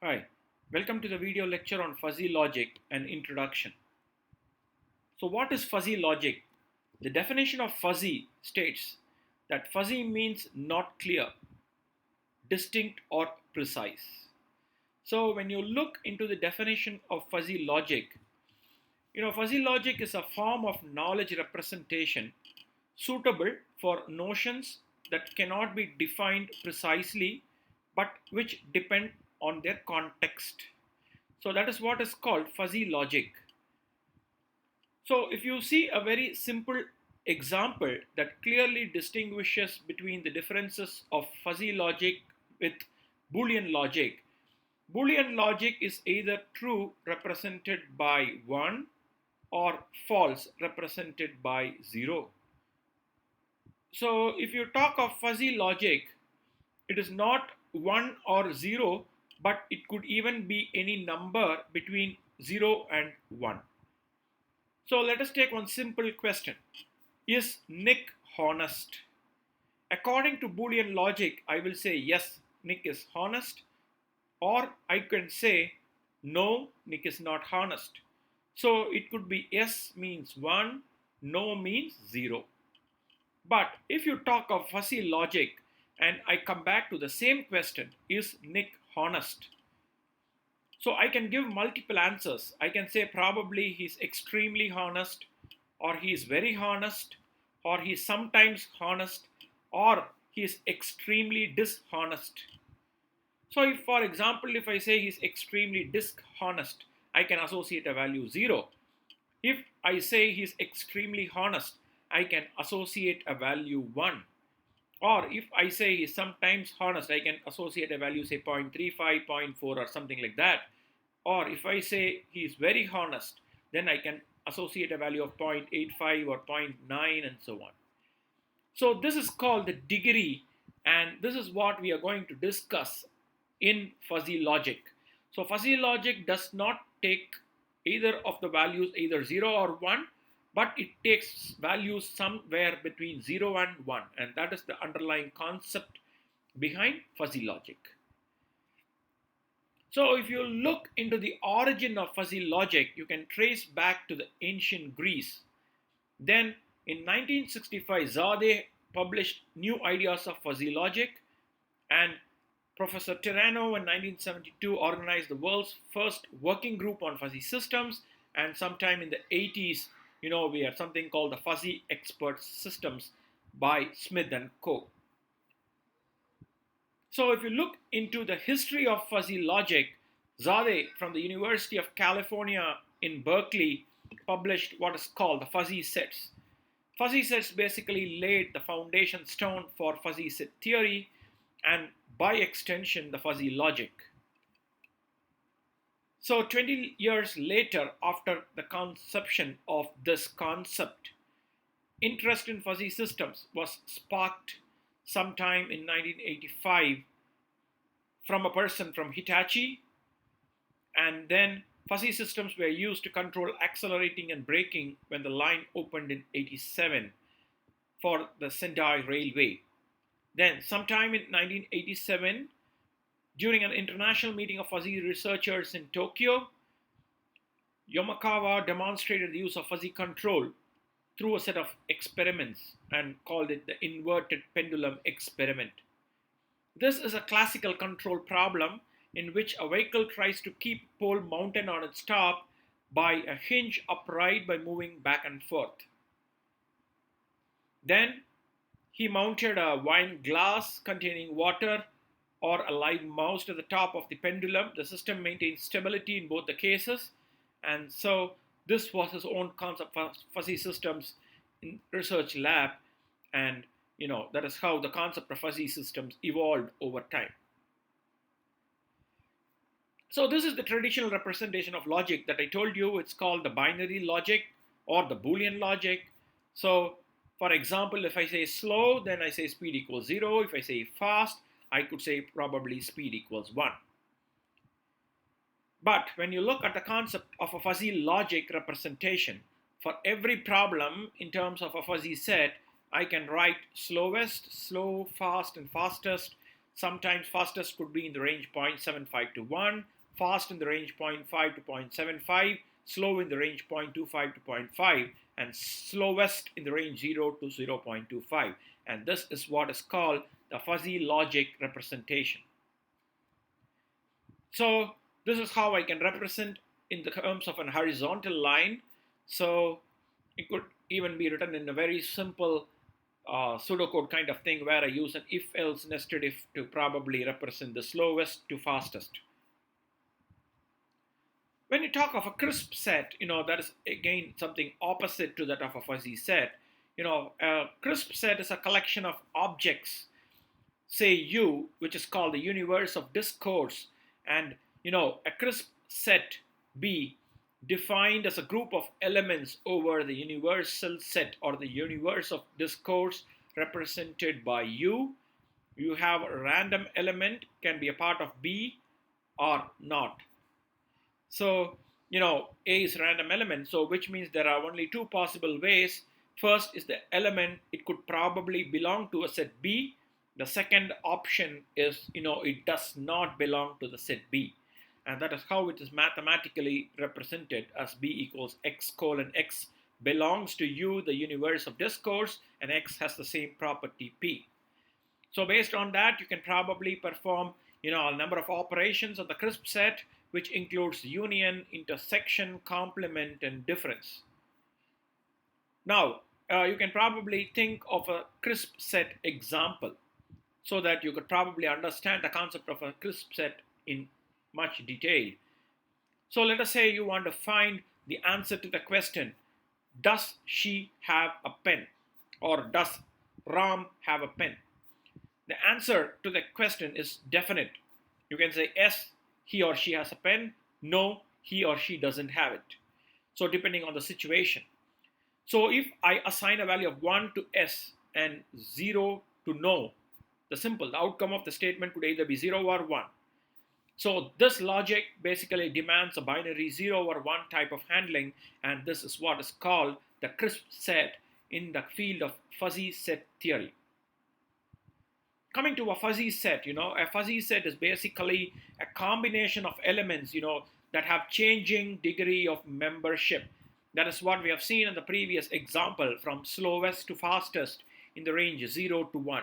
Hi, welcome to the video lecture on fuzzy logic and introduction. So what is fuzzy logic? The definition of fuzzy states that fuzzy means not clear, distinct or precise. So when you look into the definition of fuzzy logic, fuzzy logic is a form of knowledge representation suitable for notions that cannot be defined precisely but which depend on their context. So that is what is called fuzzy logic. So if you see a very simple example that clearly distinguishes between the differences of fuzzy logic with Boolean logic. Boolean logic is either true represented by 1 or false represented by 0. So if you talk of fuzzy logic, it is not 1 or 0, but it could even be any number between 0 and 1. So let us take one simple question. Is Nick honest? According to Boolean logic, I will say yes, Nick is honest, or I can say no, Nick is not honest. So it could be yes means 1, no means 0. But if you talk of fuzzy logic and I come back to the same question, is Nick honest? So I can give multiple answers. I can say probably he's extremely honest, or he's very honest, or he's sometimes honest, or he's extremely dishonest. So if, for example, if I say he's extremely dishonest, I can associate a value 0. If I say he's extremely honest, I can associate a value 1. Or if I say he's sometimes honest, I can associate a value, say 0.35, 0.4, or something like that. Or if I say he's very honest, then I can associate a value of 0.85 or 0.9 and so on. So this is called the degree, and this is what we are going to discuss in fuzzy logic. So fuzzy logic does not take either of the values, either 0 or 1, but it takes values somewhere between 0 and 1, and that is the underlying concept behind fuzzy logic. So if you look into the origin of fuzzy logic, you can trace back to the ancient Greece. Then in 1965, Zadeh published new ideas of fuzzy logic, and Professor Tirano in 1972 organized the world's first working group on fuzzy systems, and sometime in the 80s, we had something called the Fuzzy Expert Systems by Smith and Co. So if you look into the history of fuzzy logic, Zadeh from the University of California in Berkeley published what is called the fuzzy sets. Fuzzy sets basically laid the foundation stone for fuzzy set theory and by extension the fuzzy logic. So 20 years later, after the conception of this concept, interest in fuzzy systems was sparked sometime in 1985 from a person from Hitachi, and then fuzzy systems were used to control accelerating and braking when the line opened in 87 for the Sendai Railway. Then sometime in 1987, during an international meeting of fuzzy researchers in Tokyo, Yomakawa demonstrated the use of fuzzy control through a set of experiments and called it the inverted pendulum experiment. This is a classical control problem in which a vehicle tries to keep pole mounted on its top by a hinge upright by moving back and forth. Then he mounted a wine glass containing water or a live mouse to the top of the pendulum. The system maintained stability in both the cases, and so this was his own concept of fuzzy systems in research lab, and that is how the concept of fuzzy systems evolved over time. So this is the traditional representation of logic that I told you. It's called the binary logic or the Boolean logic. So for example, if I say slow, then I say speed equals 0. If I say fast, I could say probably speed equals 1. But when you look at the concept of a fuzzy logic representation, for every problem in terms of a fuzzy set, I can write slowest, slow, fast, and fastest, Sometimes fastest could be in the range 0.75 to 1, fast in the range 0.5 to 0.75, slow in the range 0.25 to 0.5, and slowest in the range 0 to 0.25. And this is what is called the fuzzy logic representation. So this is how I can represent in the terms of a horizontal line. So it could even be written in a very simple pseudocode kind of thing where I use an if-else nested if to probably represent the slowest to fastest. When you talk of a crisp set, that is again something opposite to that of a fuzzy set. A crisp set is a collection of objects, say U, which is called the universe of discourse, and a crisp set B defined as a group of elements over the universal set or the universe of discourse represented by U. You have a random element, can be a part of B or not. So, A is random element, so which means there are only two possible ways. First is the element, it could probably belong to a set B. The second option is, it does not belong to the set B. And that is how it is mathematically represented as B equals X colon X belongs to U, the universe of discourse, and X has the same property P. So based on that, you can probably perform, a number of operations of the crisp set, which includes union, intersection, complement, and difference. Now, you can probably think of a crisp set example so that you could probably understand the concept of a crisp set in much detail. So let us say you want to find the answer to the question, does she have a pen? Or does Ram have a pen? The answer to the question is definite. You can say yes, he or she has a pen. No, he or she doesn't have it. So depending on the situation. So if I assign a value of 1 to S and 0 to no, the outcome of the statement could either be 0 or 1. So this logic basically demands a binary 0 or 1 type of handling, and this is what is called the crisp set in the field of fuzzy set theory. Coming to a fuzzy set, a fuzzy set is basically a combination of elements, that have changing degree of membership. That is what we have seen in the previous example, from slowest to fastest in the range 0 to 1.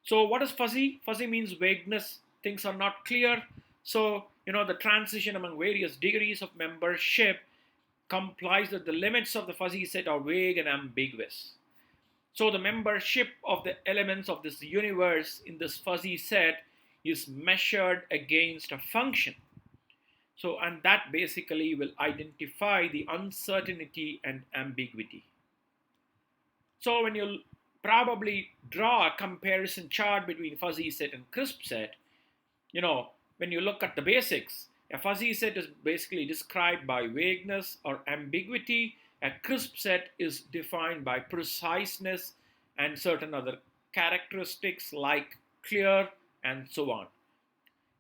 So what is fuzzy? Fuzzy means vagueness. Things are not clear. So, the transition among various degrees of membership complies that the limits of the fuzzy set are vague and ambiguous. So the membership of the elements of this universe in this fuzzy set is measured against a function. So, and that basically will identify the uncertainty and ambiguity. So when you probably draw a comparison chart between fuzzy set and crisp set, when you look at the basics, a fuzzy set is basically described by vagueness or ambiguity. A crisp set is defined by preciseness and certain other characteristics like clear and so on.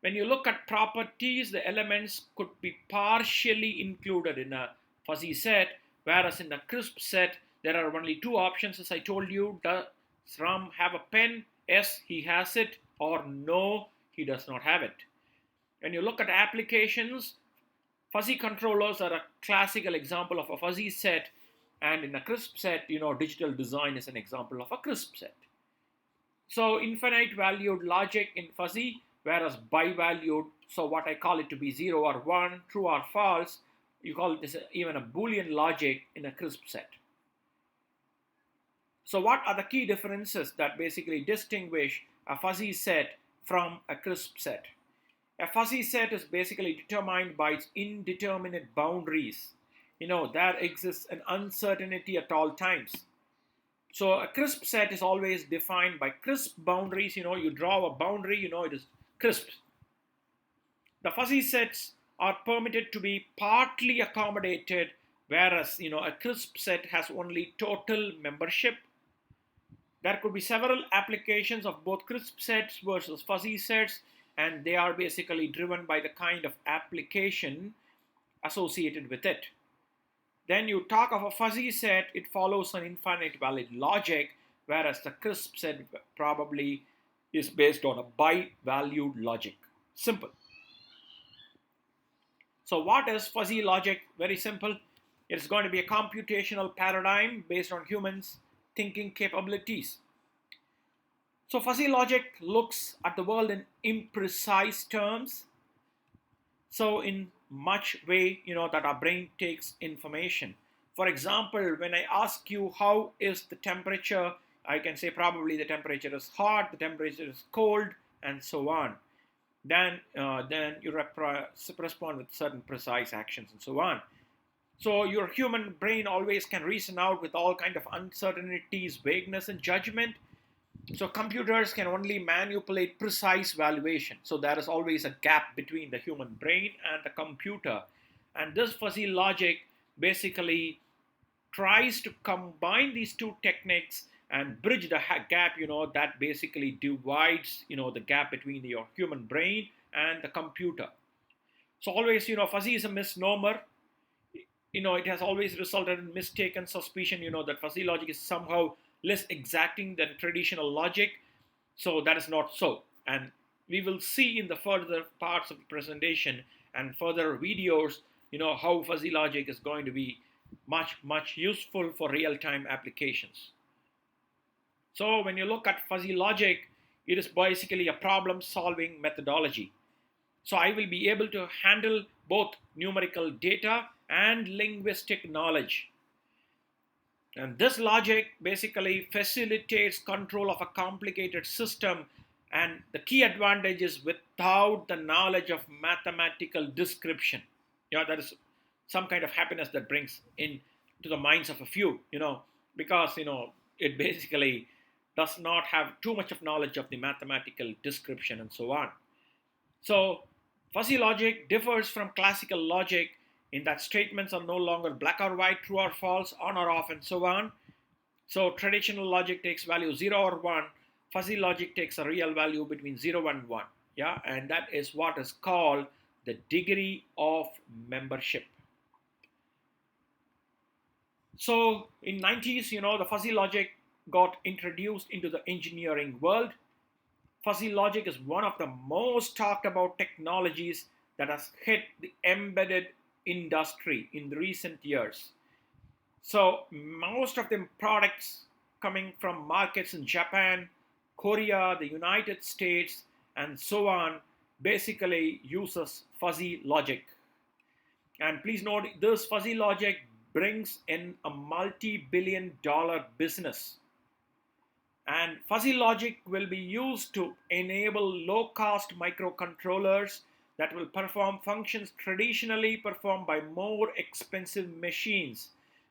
When you look at properties, the elements could be partially included in a fuzzy set, whereas in a crisp set, there are only two options, as I told you. Does Ram have a pen? Yes, he has it, or no, he does not have it. When you look at applications, fuzzy controllers are a classical example of a fuzzy set, and in a crisp set, digital design is an example of a crisp set. So infinite valued logic in fuzzy, whereas bivalued, so what I call it to be 0 or 1, true or false, you call it even a Boolean logic in a crisp set. So what are the key differences that basically distinguish a fuzzy set from a crisp set? A fuzzy set is basically determined by its indeterminate boundaries. There exists an uncertainty at all times. So a crisp set is always defined by crisp boundaries. You draw a boundary, it is crisp. The fuzzy sets are permitted to be partly accommodated, whereas, a crisp set has only total membership. There could be several applications of both crisp sets versus fuzzy sets, and they are basically driven by the kind of application associated with it. Then you talk of a fuzzy set, it follows an infinite valid logic, whereas the crisp set probably, is based on a bi-valued logic. Simple. So what is fuzzy logic? Very simple. It's going to be a computational paradigm based on humans' thinking capabilities. So fuzzy logic looks at the world in imprecise terms. So in much way, that our brain takes information. For example, when I ask you how is the temperature, I can say probably the temperature is hot, the temperature is cold, and so on. Then you respond with certain precise actions and so on. So your human brain always can reason out with all kind of uncertainties, vagueness, and judgment. So computers can only manipulate precise valuation. So there is always a gap between the human brain and the computer. And this fuzzy logic basically tries to combine these two techniques and bridge the gap, that basically divides, the gap between your human brain and the computer. So always, fuzzy is a misnomer. It has always resulted in mistaken suspicion, that fuzzy logic is somehow less exacting than traditional logic. So that is not so. And we will see in the further parts of the presentation and further videos, how fuzzy logic is going to be much useful for real-time applications. So when you look at fuzzy logic, it is basically a problem-solving methodology. So I will be able to handle both numerical data and linguistic knowledge. And this logic basically facilitates control of a complicated system. And the key advantage is without the knowledge of mathematical description. That is some kind of happiness that brings in to the minds of a few, because, it basically does not have too much of knowledge of the mathematical description and so on. So fuzzy logic differs from classical logic in that statements are no longer black or white, true or false, on or off, and so on. So traditional logic takes value 0 or 1. Fuzzy logic takes a real value between 0 and 1. Yeah, and that is what is called the degree of membership. So in 90s, the fuzzy logic got introduced into the engineering world. Fuzzy logic is one of the most talked about technologies that has hit the embedded industry in the recent years. So most of the products coming from markets in Japan, Korea, the United States, and so on basically uses fuzzy logic. And please note, this fuzzy logic brings in a multi-billion-dollar business. And fuzzy logic will be used to enable low-cost microcontrollers that will perform functions traditionally performed by more expensive machines,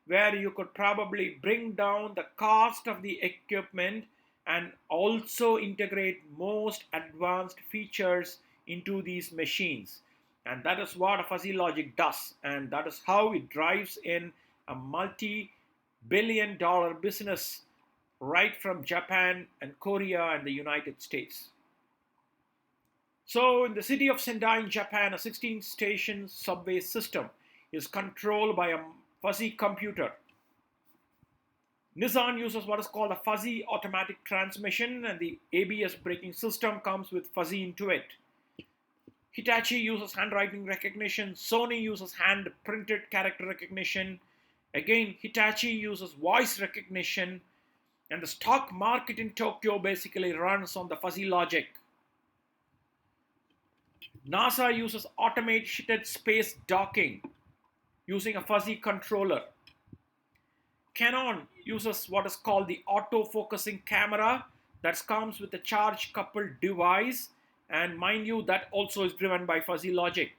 where you could probably bring down the cost of the equipment and also integrate most advanced features into these machines. And that is what a fuzzy logic does. And that is how it drives in a multi-billion-dollar business right from Japan and Korea and the United States. So in the city of Sendai in Japan, a 16-station subway system is controlled by a fuzzy computer. Nissan uses what is called a fuzzy automatic transmission, and the ABS braking system comes with fuzzy into it. Hitachi uses handwriting recognition. Sony uses hand printed character recognition. Again, Hitachi uses voice recognition. And the stock market in Tokyo basically runs on the fuzzy logic. NASA uses automated space docking using a fuzzy controller. Canon uses what is called the auto-focusing camera that comes with a charge-coupled device, and mind you, that also is driven by fuzzy logic.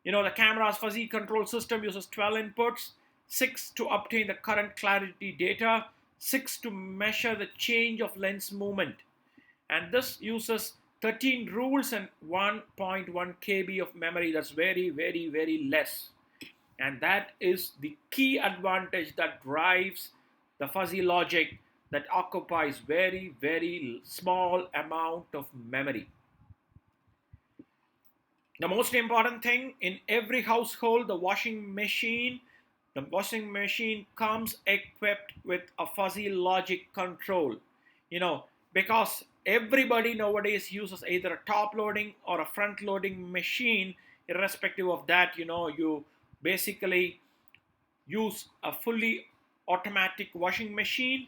The camera's fuzzy control system uses 12 inputs, 6 to obtain the current clarity data, 6 to measure the change of lens movement. And this uses 13 rules and 1.1 KB of memory. That's very less. And that is the key advantage that drives the fuzzy logic that occupies very small amount of memory. The most important thing in every household, the washing machine comes equipped with a fuzzy logic control. Because everybody nowadays uses either a top loading or a front loading machine. Irrespective of that, you basically use a fully automatic washing machine.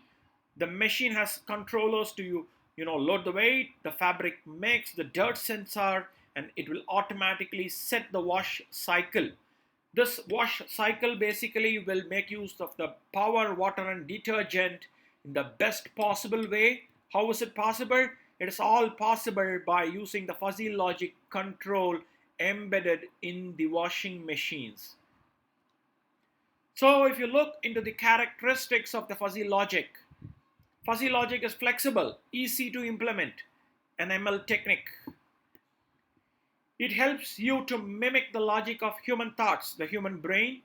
The machine has controllers to load the weight, the fabric mix, the dirt sensor, and it will automatically set the wash cycle. This wash cycle basically will make use of the power, water, and detergent in the best possible way. How is it possible? It is all possible by using the fuzzy logic control embedded in the washing machines. So if you look into the characteristics of the fuzzy logic is flexible, easy to implement, an ML technique. It helps you to mimic the logic of human thoughts, the human brain.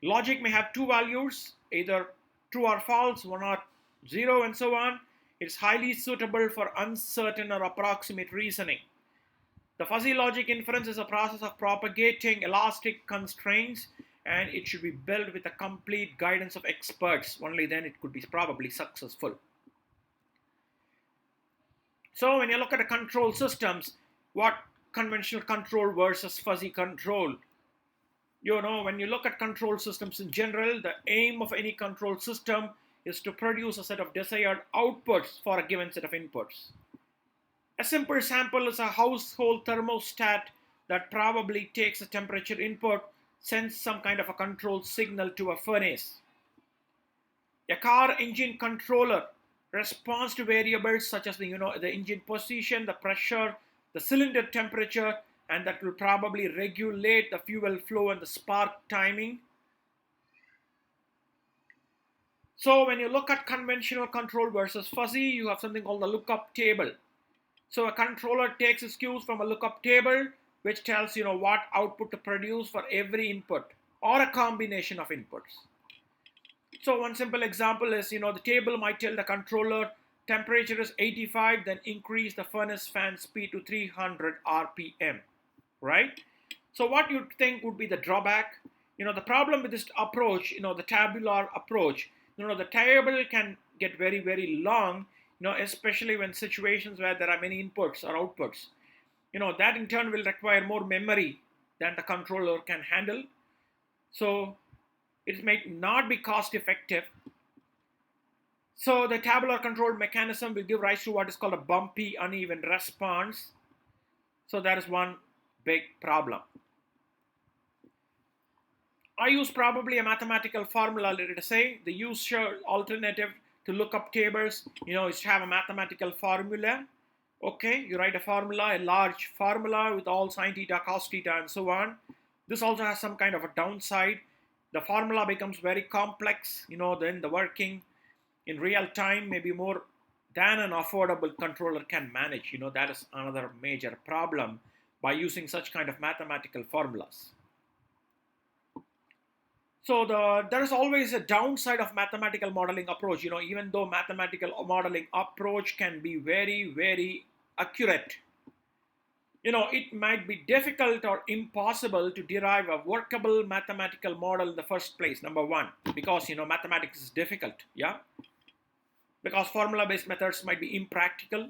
Logic may have two values, either true or false, 1 or 0, and so on. It's highly suitable for uncertain or approximate reasoning. The fuzzy logic inference is a process of propagating elastic constraints, and it should be built with the complete guidance of experts. Only then it could be probably successful. So when you look at the control systems, what conventional control versus fuzzy control? When you look at control systems in general, the aim of any control system is to produce a set of desired outputs for a given set of inputs. A simple sample is a household thermostat that probably takes a temperature input, sends some kind of a control signal to a furnace. A car engine controller responds to variables such as the engine position, the pressure, the cylinder temperature, and that will probably regulate the fuel flow and the spark timing. So when you look at conventional control versus fuzzy, you have something called the lookup table. So a controller takes its cues from a lookup table, which tells what output to produce for every input or a combination of inputs. So one simple example is, the table might tell the controller temperature is 85, then increase the furnace fan speed to 300 RPM, right? So what you think would be the drawback? The problem with this approach, the tabular approach, the table can get very, very long, especially when situations where there are many inputs or outputs. That in turn will require more memory than the controller can handle. So it may not be cost effective. So the tabular control mechanism will give rise to what is called a bumpy, uneven response. So that is one big problem. I use probably a mathematical formula, let us say. The usual alternative to look up tables, is to have a mathematical formula. Okay, you write a formula, a large formula with all sine theta, cos theta, and so on. This also has some kind of a downside. The formula becomes very complex, then the working in real time may be more than an affordable controller can manage. That is another major problem by using such kind of mathematical formulas. So there is always a downside of mathematical modeling approach. Even though mathematical modeling approach can be very, very accurate, it might be difficult or impossible to derive a workable mathematical model in the first place, number one, because, mathematics is difficult, yeah? Because formula-based methods might be impractical.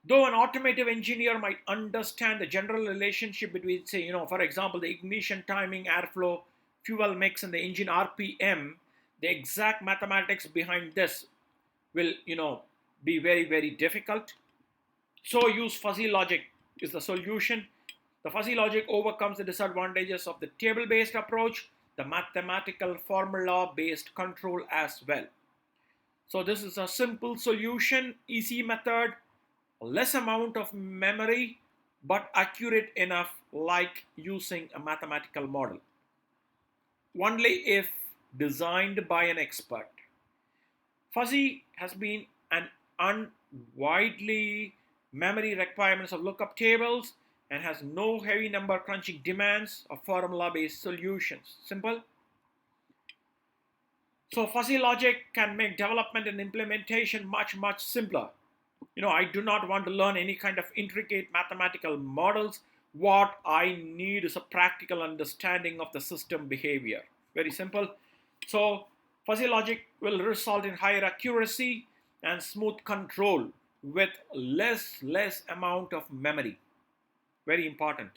Though an automotive engineer might understand the general relationship between, say, for example, the ignition timing, airflow, fuel mix, and the engine RPM, the exact mathematics behind this will, be very, very difficult. So use fuzzy logic is the solution. The fuzzy logic overcomes the disadvantages of the table-based approach, the mathematical formula-based control as well. So this is a simple solution, easy method, less amount of memory, but accurate enough, like using a mathematical model. Only if designed by an expert. Fuzzy has been an unwidely memory requirements of lookup tables and has no heavy number crunching demands of formula-based solutions. Simple. So fuzzy logic can make development and implementation much, much simpler. I do not want to learn any kind of intricate mathematical models. What I need is a practical understanding of the system behavior. Very simple. So fuzzy logic will result in higher accuracy and smooth control with less amount of memory. Very important.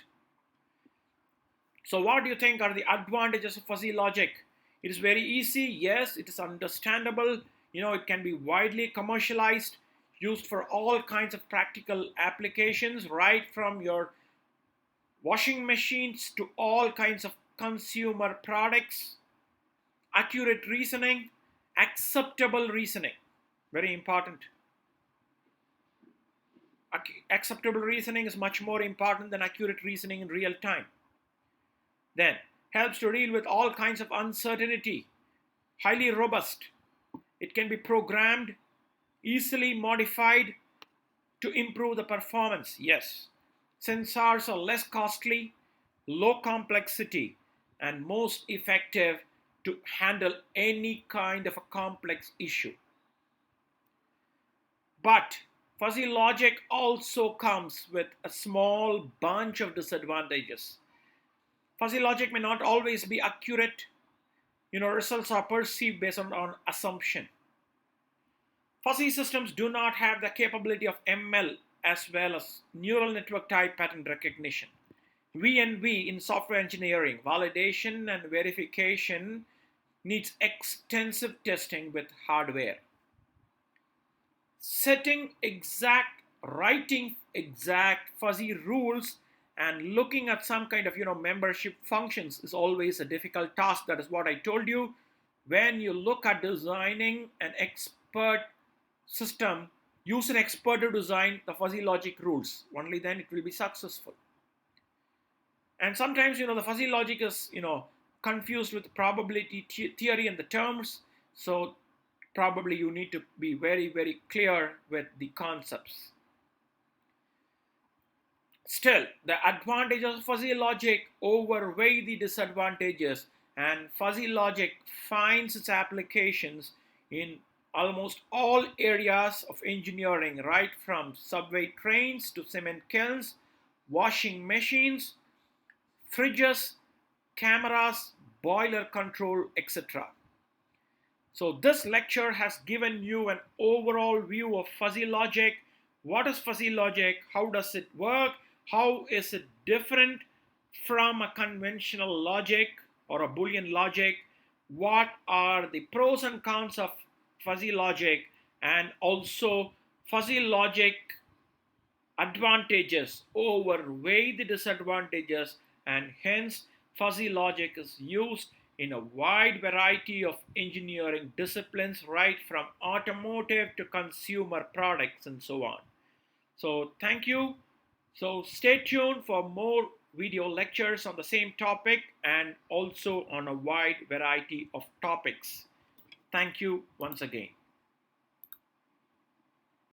So what do you think are the advantages of fuzzy logic? It is very easy. Yes, it is understandable. It can be widely commercialized, used for all kinds of practical applications, right from your washing machines to all kinds of consumer products. Accurate reasoning, acceptable reasoning. Very important. Acceptable reasoning is much more important than accurate reasoning in real time. Then, helps to deal with all kinds of uncertainty. Highly robust. It can be programmed, easily modified to improve the performance. Yes. Sensors are less costly, low complexity, and most effective to handle any kind of a complex issue. But fuzzy logic also comes with a small bunch of disadvantages. Fuzzy logic may not always be accurate. Results are perceived based on assumption. Fuzzy systems do not have the capability of ML as well as neural network type pattern recognition. V&V in software engineering, validation and verification needs extensive testing with hardware. Writing exact fuzzy rules and looking at some kind of membership functions is always a difficult task. That is what I told you. When you look at designing an expert system, use an expert to design the fuzzy logic rules. Only then it will be successful. And sometimes the fuzzy logic is confused with probability theory and the terms. So probably you need to be very, very clear with the concepts. Still, the advantages of fuzzy logic outweigh the disadvantages, and fuzzy logic finds its applications in almost all areas of engineering, right from subway trains to cement kilns, washing machines, fridges, cameras, boiler control, etc. So this lecture has given you an overall view of fuzzy logic. What is fuzzy logic? How does it work? How is it different from a conventional logic or a Boolean logic? What are the pros and cons of fuzzy logic? And also fuzzy logic advantages outweigh the disadvantages, and hence fuzzy logic is used in a wide variety of engineering disciplines, right from automotive to consumer products and so on. So thank you. So stay tuned for more video lectures on the same topic and also on a wide variety of topics. Thank you once again.